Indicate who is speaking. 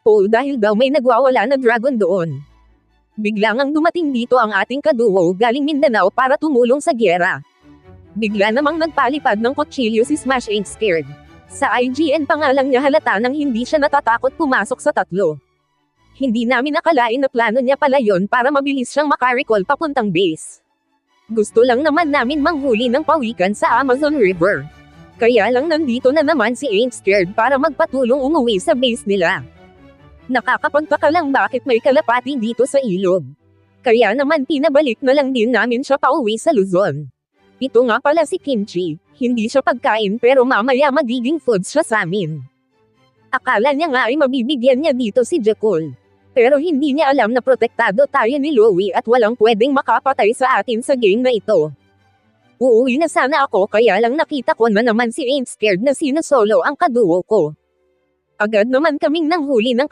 Speaker 1: Oo, dahil daw may nagwawala na dragon doon. Bigla ngang dumating dito ang ating kaduo galing Mindanao para tumulong sa gyera. Bigla namang nagpalipad ng kutsilyo si Smash Ain't Scared. Sa IGN pa nga lang niya halata nang hindi siya natatakot pumasok sa tatlo. Hindi namin akalain na plano niya pala yon para mabilis siyang makarecall papuntang base. Gusto lang naman namin manghuli ng pawikan sa Amazon River. Kaya lang nandito na naman si Ain't Scared para magpatulong umuwi sa base nila. Nakakapagtaka lang bakit may kalapati dito sa ilog. Kaya naman pinabalik na lang din namin siya pauwi sa Luzon. Ito nga pala si Kimchi, hindi siya pagkain pero mamaya magiging food siya sa amin. Akala niya nga ay mabibigyan niya dito si Jekyll. Pero hindi niya alam na protektado tayo ni Louie at walang pwedeng makapatay sa atin sa game na ito. Uuwi na sana ako kaya lang nakita ko na naman si Ain't Scared na sinasolo ang kaduo ko. Agad naman kaming nanghuli ng